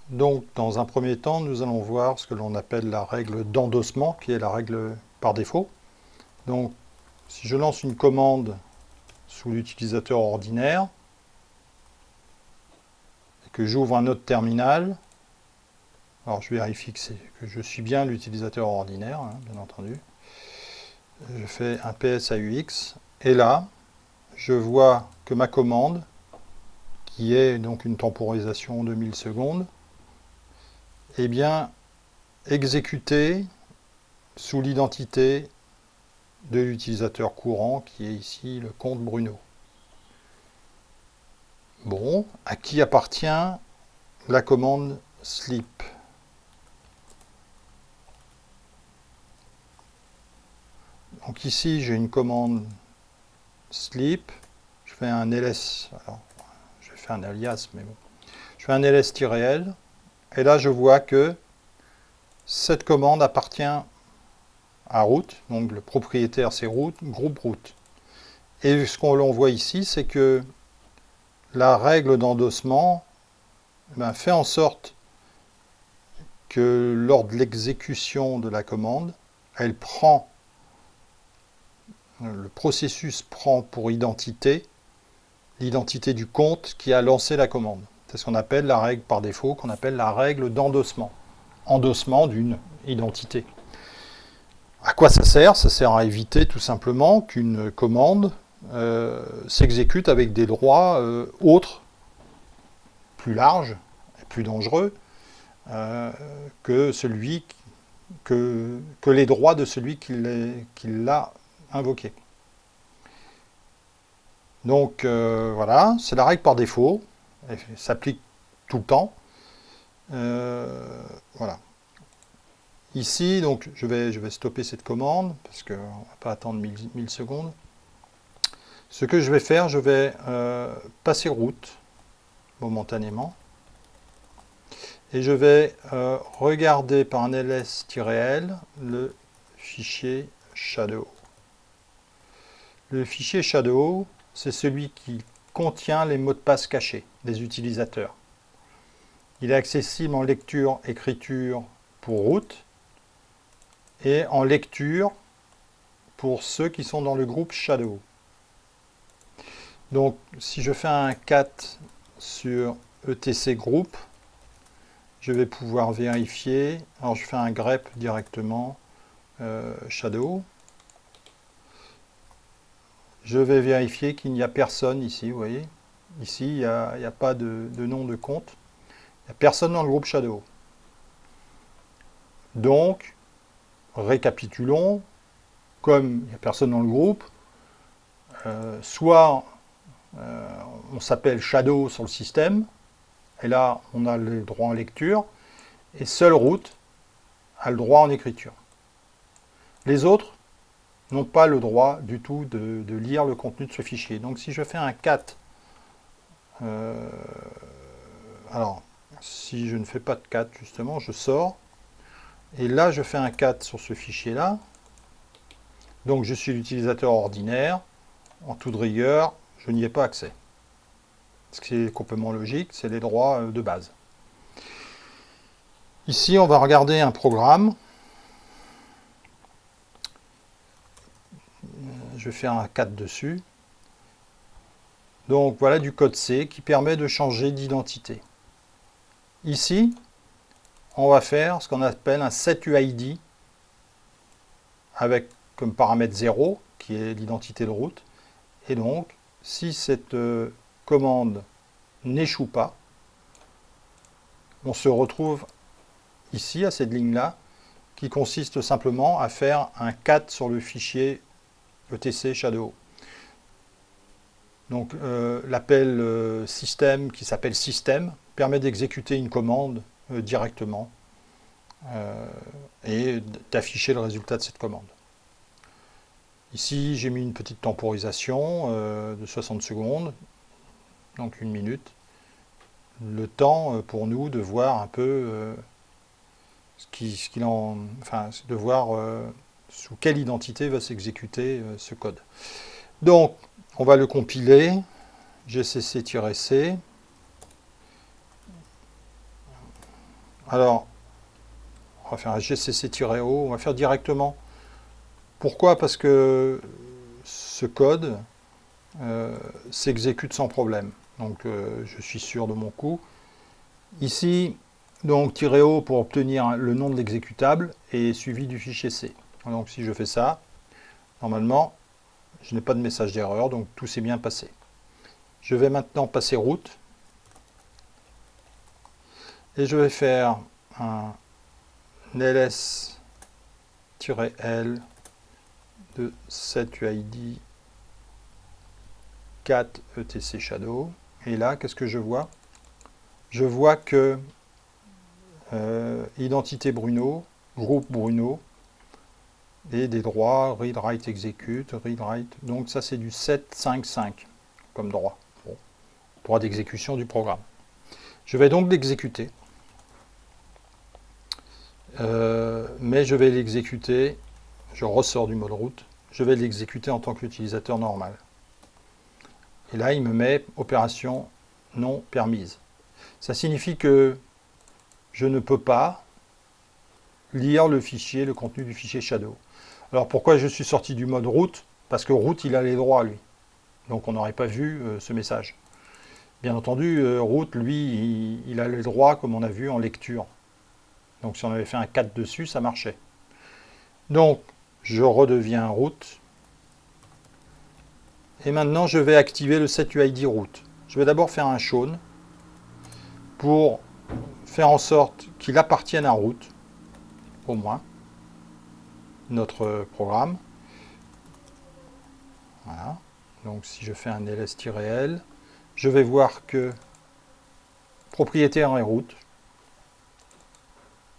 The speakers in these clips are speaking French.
Donc, dans un premier temps, nous allons voir ce que l'on appelle la règle d'endossement, qui est la règle par défaut. Donc, si je lance une commande sous l'utilisateur ordinaire, et que j'ouvre un autre terminal, alors je vérifie que je suis bien l'utilisateur ordinaire, hein, bien entendu. Je fais un PSAUX, et là, je vois que ma commande, qui est donc une temporisation de 1000 secondes, est bien exécutée sous l'identité de l'utilisateur courant, qui est ici le compte Bruno. Bon, à qui appartient la commande sleep? Donc ici, j'ai une commande sleep, je fais un ls, alors je fais un alias, mais bon, je fais un ls-l, et là je vois que cette commande appartient à root, donc le propriétaire c'est root, groupe root. Et ce qu'on voit ici, c'est que la règle d'endossement fait en sorte que lors de l'exécution de la commande, le processus prend pour identité l'identité du compte qui a lancé la commande. C'est ce qu'on appelle la règle par défaut, qu'on appelle la règle d'endossement. Endossement d'une identité. À quoi ça sert? Ça sert à éviter tout simplement qu'une commande s'exécute avec des droits autres, plus larges et plus dangereux que les droits de celui qui l'a invoqué. Donc voilà, c'est la règle par défaut, elle s'applique tout le temps. Voilà. Ici, donc, je vais stopper cette commande, parce qu'on ne va pas attendre 1000 secondes. Ce que je vais faire, je vais passer route, momentanément, et je vais regarder par un ls-l le fichier shadow. Le fichier shadow, c'est celui qui contient les mots de passe cachés des utilisateurs. Il est accessible en lecture-écriture pour root et en lecture pour ceux qui sont dans le groupe shadow. Donc, si je fais un cat sur etc group, je vais pouvoir vérifier. Alors, je fais un grep directement shadow. Je vais vérifier qu'il n'y a personne ici, vous voyez. Ici, il n'y a pas de nom de compte. Il n'y a personne dans le groupe shadow. Donc, récapitulons. Comme il n'y a personne dans le groupe, soit on s'appelle shadow sur le système, et là, on a le droit en lecture, et seul root a le droit en écriture. Les autres n'ont pas le droit du tout de lire le contenu de ce fichier. Donc si je fais un cat, alors si je ne fais pas de cat, justement, je sors, et là je fais un cat sur ce fichier-là, donc je suis l'utilisateur ordinaire, en toute rigueur, je n'y ai pas accès. Ce qui est complètement logique, c'est les droits de base. Ici, on va regarder un programme. Je vais faire un cat dessus. Donc voilà du code C qui permet de changer d'identité. Ici, on va faire ce qu'on appelle un setUID avec comme paramètre 0, qui est l'identité de route. Et donc, si cette commande n'échoue pas, on se retrouve ici, à cette ligne-là, qui consiste simplement à faire un cat sur le fichier etc shadow. Donc l'appel système, qui s'appelle système, permet d'exécuter une commande directement et d'afficher le résultat de cette commande. Ici, j'ai mis une petite temporisation de 60 secondes, donc 1 minute. Le temps pour nous de voir un peu de voir sous quelle identité va s'exécuter ce code. Donc, on va le compiler, gcc-c, Alors, on va faire un gcc-o, on va faire directement. Pourquoi? Parce que ce code s'exécute sans problème. Donc je suis sûr de mon coup. Ici, donc "-o" pour obtenir le nom de l'exécutable et suivi du fichier C. Donc si je fais ça, normalement, je n'ai pas de message d'erreur, donc tout s'est bien passé. Je vais maintenant passer route. Et je vais faire un ls-l de setuid 4 etc shadow. Et là, qu'est-ce que je vois? Je vois que identité Bruno, groupe Bruno, et des droits, read, write, execute, read, write. Donc ça, c'est du 755 comme droit. Bon. Droit d'exécution du programme. Je vais donc l'exécuter. Mais je vais l'exécuter, je ressors du mode route, je vais l'exécuter en tant qu'utilisateur normal. Et là, il me met opération non permise. Ça signifie que je ne peux pas lire le fichier, le contenu du fichier Shadow. Alors pourquoi je suis sorti du mode route? Parce que route, il a les droits, lui. Donc on n'aurait pas vu ce message. Bien entendu, route, lui, il a les droits, comme on a vu, en lecture. Donc si on avait fait un 4 dessus, ça marchait. Donc, je redeviens route. Et maintenant, je vais activer le setuid route. Je vais d'abord faire un shown pour faire en sorte qu'il appartienne à route, au moins, notre programme. Voilà. Donc si je fais un ls-l, je vais voir que propriétaire est route.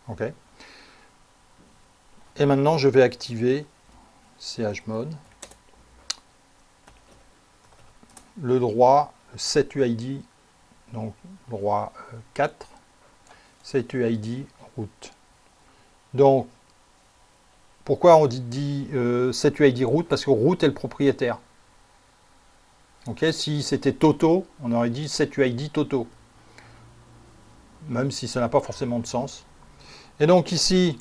OK. Et maintenant, je vais activer chmod, le droit setuid, donc droit 4, setuid route. Donc, pourquoi on dit setuid route? Parce que route est le propriétaire. Ok, si c'était Toto, on aurait dit setuid Toto. Même si ça n'a pas forcément de sens. Et donc ici,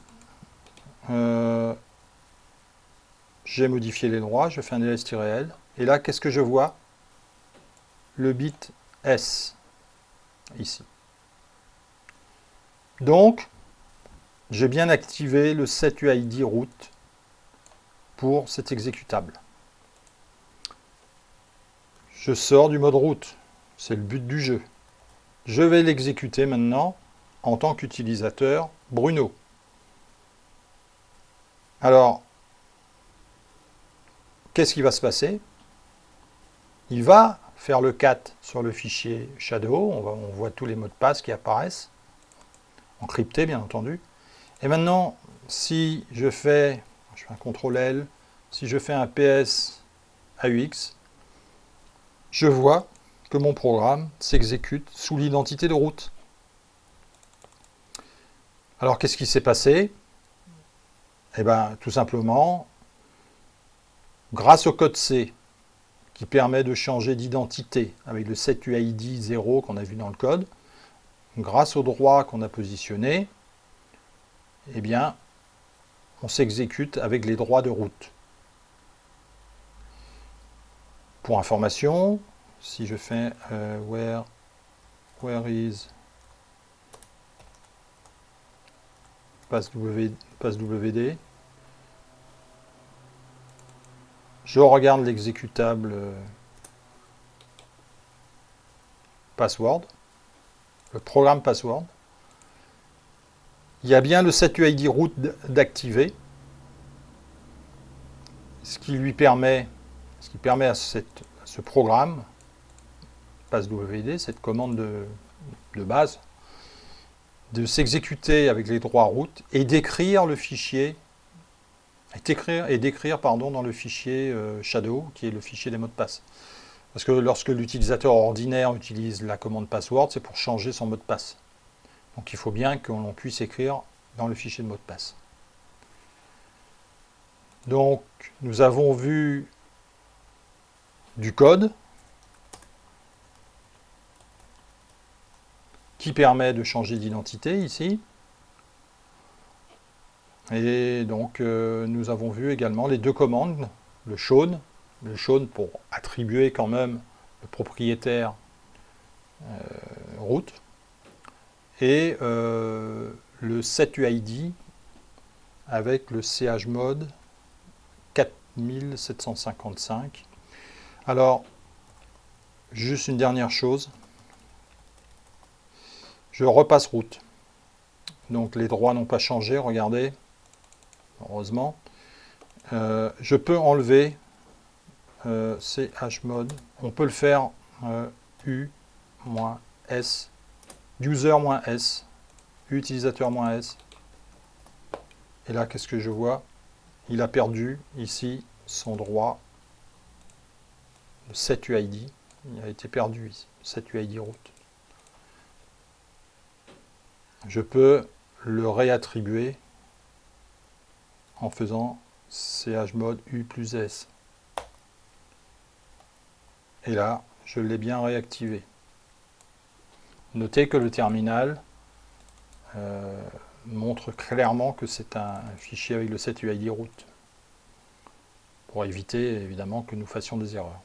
j'ai modifié les droits, je fais un ls-l. Et là, qu'est-ce que je vois? Le bit S, ici. Donc, j'ai bien activé le setuid route pour cet exécutable. Je sors du mode route, c'est le but du jeu. Je vais l'exécuter maintenant en tant qu'utilisateur Bruno. Alors, qu'est-ce qui va se passer? Il va faire le cat sur le fichier Shadow, on voit tous les mots de passe qui apparaissent, encryptés bien entendu. Et maintenant, si je fais un CTRL-L, si je fais un PS AUX, je vois que mon programme s'exécute sous l'identité de route. Alors qu'est-ce qui s'est passé? Eh bien, tout simplement, grâce au code C, qui permet de changer d'identité avec le setuid 0 qu'on a vu dans le code, grâce au droit qu'on a positionné, eh bien, on s'exécute avec les droits de route. Pour information, si je fais where is passwd, je regarde l'exécutable password, le programme password. Il y a bien le setuid route d'activer, ce qui permet à ce programme passwd, cette commande de base, de s'exécuter avec les droits route et d'écrire le fichier, d'écrire dans le fichier Shadow, qui est le fichier des mots de passe. Parce que lorsque l'utilisateur ordinaire utilise la commande password, c'est pour changer son mot de passe. Donc il faut bien qu'on puisse écrire dans le fichier de mot de passe. Donc nous avons vu du code qui permet de changer d'identité ici. Et donc nous avons vu également les deux commandes, le shown pour attribuer quand même le propriétaire route, et le setuid avec le chmod 4755. Alors, juste une dernière chose, je repasse route. Donc les droits n'ont pas changé, regardez, heureusement. Je peux enlever chmod, on peut le faire u-s, user-s, utilisateur-s. Et là, qu'est-ce que je vois? Il a perdu ici son droit, le setuid. Il a été perdu ici, setuid route. Je peux le réattribuer en faisant chmod u plus s. Et là, je l'ai bien réactivé. Notez que le terminal montre clairement que c'est un fichier avec le setuid route, pour éviter évidemment que nous fassions des erreurs.